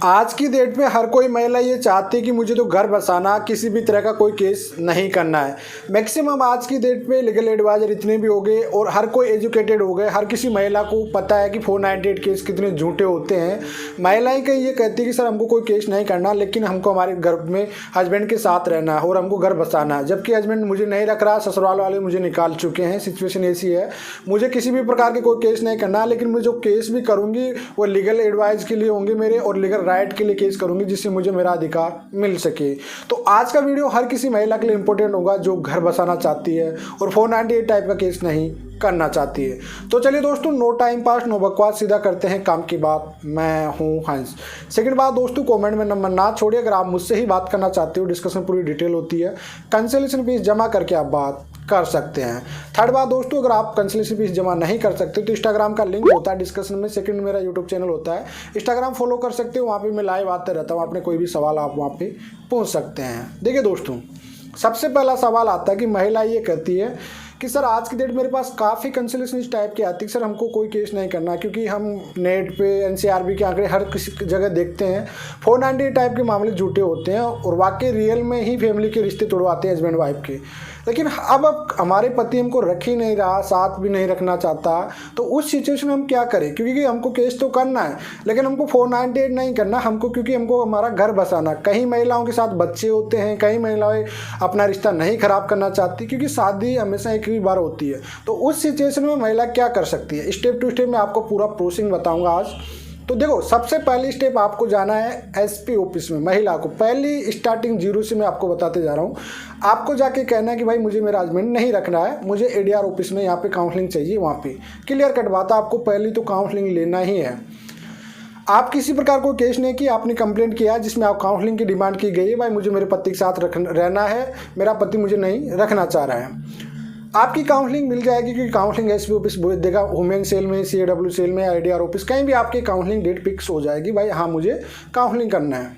आज की डेट में हर कोई महिला ये चाहती है कि मुझे तो घर बसाना, किसी भी तरह का कोई केस नहीं करना है। मैक्सिमम आज की डेट पे लीगल एडवाइज़र इतने भी हो गए और हर कोई एजुकेटेड हो गए। हर किसी महिला को पता है कि 498 केस कितने झूठे होते हैं। महिलाएं कहीं ये कहती है कि सर हमको कोई केस नहीं करना, लेकिन हमको हमारे घर में हस्बैंड के साथ रहना है और हमको घर बसाना है, जबकि हस्बैंड मुझे नहीं रख रहा, ससुराल वाले मुझे निकाल चुके हैं। सिचुएशन ऐसी है, मुझे किसी भी प्रकार के कोई केस नहीं करना, लेकिन मैं जो केस भी करूँगी वो लीगल एडवाइस के लिए होंगे मेरे और लीगल राइट के लिए केस करूंगी, जिससे मुझे मेरा अधिकार मिल सके। तो आज का वीडियो हर किसी महिला के लिए इंपॉर्टेंट होगा जो घर बसाना चाहती है और 498 टाइप का केस नहीं करना चाहती है। तो चलिए दोस्तों, नो टाइम पास नो बकवास, सीधा करते हैं काम की बात। मैं हूं हंस। सेकंड बात दोस्तों, कमेंट में नंबर ना छोड़िए अगर आप मुझसे ही बात करना चाहते हो। डिस्कशन पूरी डिटेल होती है, कंसल्टेशन फीस जमा करके आप बात कर सकते हैं। थर्ड बात दोस्तों, अगर आप कंसल्टेशन फीस जमा नहीं कर सकते तो इंस्टाग्राम का लिंक होता है डिस्क्रिप्शन में। सेकंड मेरा यूट्यूब चैनल होता है, इंस्टाग्राम फॉलो कर सकते हो, वहाँ पे मैं लाइव आते रहता हूँ। आपने कोई भी सवाल आप वहाँ पे पूछ सकते हैं। देखिए दोस्तों, सबसे पहला सवाल आता है कि महिला ये कहती है कि सर आज की डेट मेरे पास काफ़ी कंसल्टेशन इस टाइप की आती है, सर हमको कोई केस नहीं करना, क्योंकि हम नेट पे एनसीआरबी के आंकड़े हर किसी जगह देखते हैं 498 टाइप के मामले झूठे होते हैं और वाकई रियल में ही फैमिली के रिश्ते तोड़वाते हैं हस्बैंड वाइफ के। लेकिन अब हमारे पति हमको रख ही नहीं रहा, साथ भी नहीं रखना चाहता, तो उस सिचुएशन में हम क्या करें? क्योंकि हमको केस तो करना है, लेकिन हमको 498 नहीं करना हमको, क्योंकि हमको हमारा घर बसाना। कई महिलाओं के साथ बच्चे होते हैं, कई महिलाएं अपना रिश्ता नहीं खराब करना चाहती, क्योंकि शादी हमेशा एक ही बार होती है। तो उस सिचुएशन में महिला क्या कर सकती है, स्टेप टू स्टेप मैं आपको पूरा प्रोसेसिंग बताऊँगा आज। तो देखो, सबसे पहली स्टेप आपको जाना है एसपी ऑफिस में। महिला को पहली स्टार्टिंग जीरो से मैं आपको बताते जा रहा हूँ। आपको जाके कहना है कि भाई मुझे मेरा हस्बैंड नहीं रखना है, मुझे एडीआर ऑफिस में यहाँ पे काउंसलिंग चाहिए। वहाँ पे क्लियर कट बात है, आपको पहली तो काउंसलिंग लेना ही है। आप किसी प्रकार को केस नहीं किया, आपने कंप्लेंट किया जिसमें आप काउंसलिंग की डिमांड की गई है, भाई मुझे मेरे पति के साथ रहना है, मेरा पति मुझे नहीं रखना चाह रहा है। आपकी काउंसलिंग मिल जाएगी, क्योंकि काउंसलिंग एसपी ऑफिस देगा, वुमेन सेल में, सीएडब्ल्यू सेल में, आईडीआर ऑफिस, कहीं भी आपकी काउंसलिंग डेट फिक्स हो जाएगी। भाई हाँ, मुझे काउंसलिंग करना है।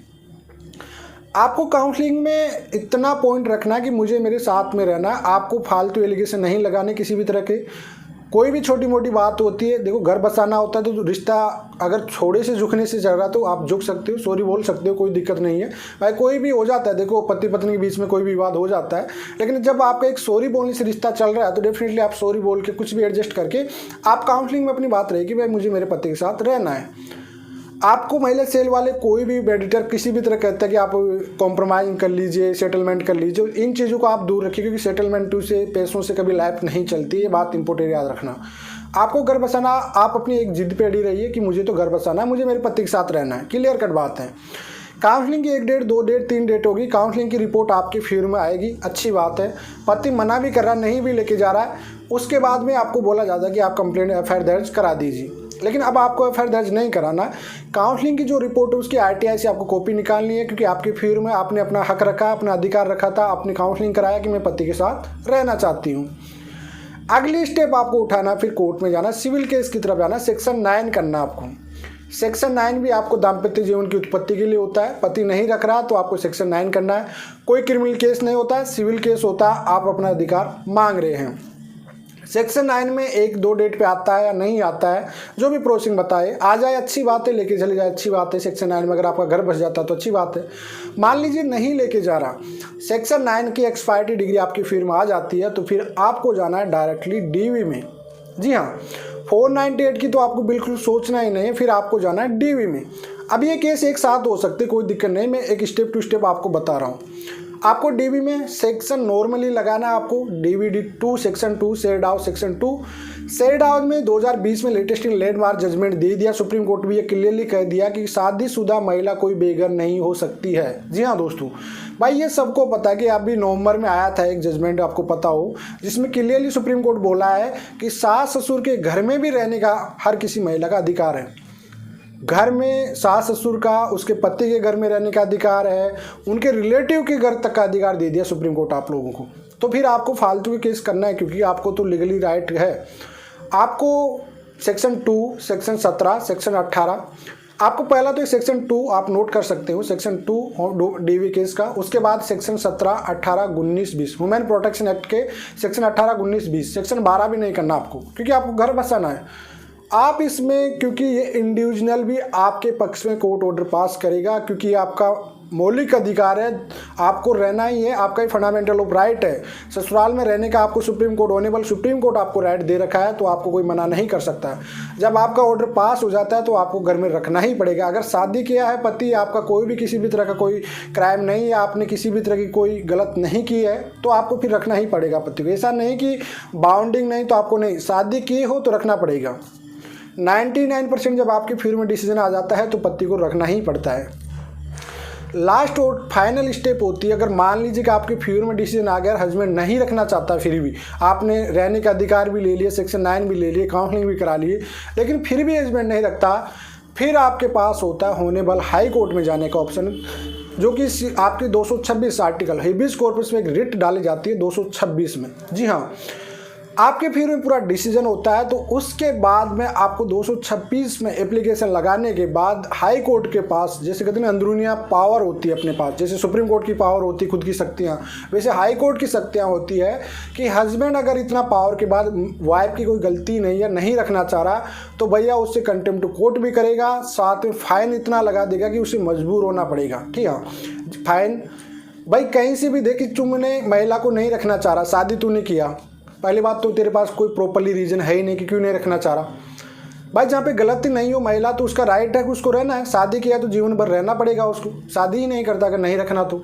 आपको काउंसलिंग में इतना पॉइंट रखना है कि मुझे मेरे साथ में रहना है। आपको फालतू एलिगेशन नहीं लगाने किसी भी तरह के। कोई भी छोटी मोटी बात होती है, देखो घर बसाना होता है तो रिश्ता अगर थोड़े से झुकने से चल रहा तो आप झुक सकते हो, सॉरी बोल सकते हो, कोई दिक्कत नहीं है। भाई कोई भी हो जाता है, देखो पति पत्नी के बीच में कोई भी विवाद हो जाता है, लेकिन जब आपका एक सॉरी बोलने से रिश्ता चल रहा है तो डेफिनेटली आप सॉरी बोल के कुछ भी एडजस्ट करके आप काउंसलिंग में अपनी बात रहेगी, भाई मुझे मेरे पति के साथ रहना है। आपको महिला सेल वाले कोई भी मेडिटर किसी भी तरह कहता है कि आप कॉम्प्रोमाइज़ कर लीजिए, सेटलमेंट कर लीजिए, इन चीज़ों को आप दूर रखिए, क्योंकि सेटलमेंट से पैसों से कभी लाइफ नहीं चलती। ये बात इंपॉर्टेंट याद रखना। आपको घर बसाना, आप अपनी एक जिद पे अड़ी रहिए कि मुझे तो घर बसाना है, मुझे मेरे पति के साथ रहना है। क्लियर कट बात है। काउंसलिंग की 1 डेट 2 डेट 3 डेट होगी। काउंसलिंग की रिपोर्ट आपके फेवर में आएगी, अच्छी बात है। पति मना भी कर रहा, नहीं भी लेके जा रहा है, उसके बाद में आपको बोला जाता है कि आप कंप्लेंट एफआईआर दर्ज करा दीजिए। लेकिन अब आपको एफआईआर दर्ज नहीं कराना। काउंसलिंग की जो रिपोर्ट है उसकी आरटीआई से आपको कॉपी निकालनी है, क्योंकि आपके फेवर में आपने अपना हक रखा, अपना अधिकार रखा था, आपने काउंसलिंग कराया कि मैं पति के साथ रहना चाहती हूँ। अगली स्टेप आपको उठाना, फिर कोर्ट में जाना, सिविल केस की तरफ जाना, सेक्शन 9 करना आपको। सेक्शन 9 भी आपको दाम्पत्य जीवन की उत्पत्ति के लिए होता है। पति नहीं रख रहा तो आपको सेक्शन 9 करना है। कोई क्रिमिनल केस नहीं होता है, सिविल केस होता है, आप अपना अधिकार मांग रहे हैं। सेक्शन 9 में 1-2 डेट पे आता है या नहीं आता है, जो भी प्रोसेसिंग बताए, आ जाए अच्छी बात है, लेके चले जाए अच्छी बात है। सेक्शन 9 में अगर आपका घर बस जाता है तो अच्छी बात है। मान लीजिए नहीं लेके जा रहा, सेक्शन 9 की एक्सपायरी डिग्री आपकी फिर में आ जाती है, तो फिर आपको जाना है डायरेक्टली डीवी में। जी हाँ, 498 की तो आपको बिल्कुल सोचना ही नहीं है, फिर आपको जाना है डीवी में। अब ये केस एक साथ हो सकते, कोई दिक्कत नहीं, मैं एक स्टेप टू स्टेप आपको बता रहा हूँ। आपको डीवी में सेक्शन नॉर्मली लगाना है, आपको डीवीडी 2 सेक्शन 2 सेरडाव सेक्शन 2। सेरडाव में 2020 में लेटेस्ट लैंडमार्क जजमेंट दे दिया, सुप्रीम कोर्ट भी ये क्लियरली कह दिया कि शादीशुदा महिला कोई बेघर नहीं हो सकती है। जी हाँ दोस्तों, भाई ये सबको पता है कि अभी नवंबर में आया था एक जजमेंट, आपको पता हो, जिसमें क्लियरली सुप्रीम कोर्ट बोला है कि सास ससुर के घर में भी रहने का हर किसी महिला का अधिकार है। घर में सास ससुर का, उसके पति के घर में रहने का अधिकार है, उनके रिलेटिव के घर तक का अधिकार दे दिया सुप्रीम कोर्ट आप लोगों को। तो फिर आपको फालतू के केस करना है, क्योंकि आपको तो लीगली राइट है। आपको सेक्शन 2 सेक्शन 17 सेक्शन 18, आपको पहला तो सेक्शन 2 आप नोट कर सकते हो, सेक्शन 2 डीवी केस का। उसके बाद सेक्शन 17, 18, 19, 20 वुमेन प्रोटेक्शन एक्ट के सेक्शन 18, 19, 20। सेक्शन 12 भी नहीं करना आपको, क्योंकि आपको घर बसाना है। आप इसमें, क्योंकि ये इंडिविजुअल भी आपके पक्ष में कोर्ट ऑर्डर पास करेगा, क्योंकि ये आपका मौलिक अधिकार है, आपको रहना ही है, आपका ही फंडामेंटल ऑफ राइट है। ससुराल में रहने का आपको supreme court, honourable supreme court आपको राइट दे रखा है, तो आपको कोई मना नहीं कर सकता। जब आपका ऑर्डर पास हो जाता है तो आपको घर में रखना ही पड़ेगा। अगर शादी किया है पति आपका, कोई भी किसी भी तरह का कोई क्राइम नहीं है, आपने किसी भी तरह की कोई गलत नहीं की है, तो आपको फिर रखना ही पड़ेगा पति को। ऐसा नहीं कि बाउंडिंग नहीं तो आपको नहीं, शादी की हो तो रखना पड़ेगा। 99% जब आपके फेवर में डिसीजन आ जाता है तो पति को रखना ही पड़ता है। लास्ट और फाइनल स्टेप होती है, अगर मान लीजिए कि आपके फेवर में डिसीजन आ गया, हस्बैंड नहीं रखना चाहता, फिर भी आपने रहने का अधिकार भी ले लिया, सेक्शन 9 भी ले लिए, काउंसलिंग भी करा लिए, लेकिन फिर भी हस्बैंड नहीं रखता, फिर आपके पास होता है होनेबल हाई कोर्ट में जाने का ऑप्शन, जो कि आपकी 226 आर्टिकल हेबियस कॉर्पस में एक रिट डाली जाती है 226 में। जी हाँ, आपके फेवर में पूरा डिसीजन होता है, तो उसके बाद में आपको 226 में एप्लीकेशन लगाने के बाद हाई कोर्ट के पास, जैसे कहते हैं अंदरूनिया पावर होती है अपने पास, जैसे सुप्रीम कोर्ट की पावर होती है खुद की शक्तियाँ, वैसे हाई कोर्ट की शक्तियाँ होती है कि हस्बैंड अगर इतना पावर के बाद वाइफ की कोई गलती नहीं है, नहीं रखना चाह रहा, तो भैया उससे कंटेम्प्ट कोर्ट भी करेगा, साथ में फाइन इतना लगा देगा कि उसे मजबूर होना पड़ेगा। ठीक है, फाइन भाई कहीं से भी देखी, तुमने महिला को नहीं रखना चाह रहा, शादी तूने किया, पहली बात तो तेरे पास कोई प्रॉपरली रीज़न है ही नहीं कि क्यों नहीं रखना चाह रहा। भाई जहाँ पे गलती नहीं हो महिला, तो उसका राइट है कि उसको रहना है, शादी किया तो जीवन भर रहना पड़ेगा उसको, शादी ही नहीं करता अगर नहीं रखना तो,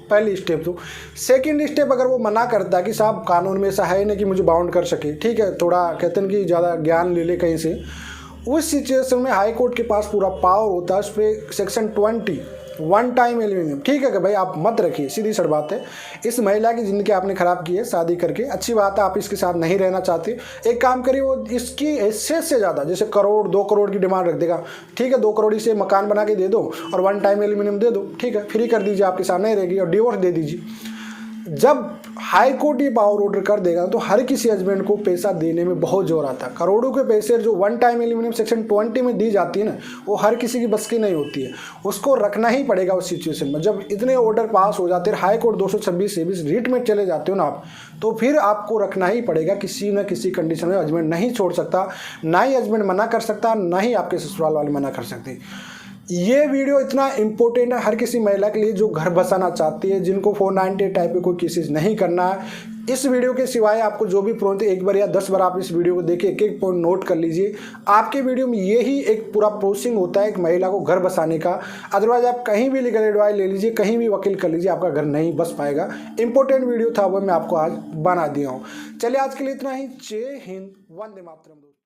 पहली स्टेप। तो सेकंड स्टेप, अगर वो मना करता है कि साहब कानून में ऐसा है नहीं कि मुझे बाउंड कर सके, ठीक है, थोड़ा कहते हैं कि ज़्यादा ज्ञान ले ले कहीं से, उस सिचुएशन में हाई कोर्ट के पास पूरा पावर होता है, उस पर सेक्शन 20 वन टाइम एल्यूमिनियम, ठीक है कि भाई आप मत रखिए, सीधी सी बात है। इस महिला की ज़िंदगी आपने ख़राब की है शादी करके, अच्छी बात है, आप इसके साथ नहीं रहना चाहते, एक काम करिए, वो इसकी हैसियत से ज़्यादा, जैसे करोड़ 2 करोड़ की डिमांड रख देगा, ठीक है, 2 करोड़ इसे मकान बना के दे दो और वन टाइम एल्यूमिनियम दे दो, ठीक है, फ्री कर दीजिए, आपके साथ नहीं रहेगी, और डिवोर्स दे दीजिए। जब हाई कोर्ट ये पावर ऑर्डर कर देगा तो हर किसी हस्बैंड को पैसा देने में बहुत जोर आता है। करोड़ों के पैसे जो वन टाइम एल्यूमिनियम सेक्शन 20 में दी जाती है ना, वो हर किसी की बस की नहीं होती है, उसको रखना ही पड़ेगा उस सिचुएशन में। जब इतने ऑर्डर पास हो जाते हैं, हाई कोर्ट 226 से रीट में चले जाते हो ना आप, तो फिर आपको रखना ही पड़ेगा, किसी न किसी कंडीशन में हस्बैंड नहीं छोड़ सकता, ना ही हस्बैंड मना कर सकता, ना ही आपके ससुराल वाले मना कर सकते। ये वीडियो इतना इम्पोर्टेंट है हर किसी महिला के लिए जो घर बसाना चाहती है, जिनको 498 टाइप के कोई केसेस नहीं करना है। इस वीडियो के सिवाय आपको जो भी पॉइंट, एक बार या 10 बार आप इस वीडियो को देखिए, एक एक पॉइंट नोट कर लीजिए। आपके वीडियो में यही एक पूरा प्रोसेसिंग होता है एक महिला को घर बसाने का। अदरवाइज आप कहीं भी लीगल एडवाइस ले लीजिए, कहीं भी वकील कर लीजिए, आपका घर नहीं बस पाएगा। इंपॉर्टेंट वीडियो था वो मैं आपको आज बना दिया हूँ। चलिए आज के लिए इतना ही। जय हिंद, वंदे मातरम।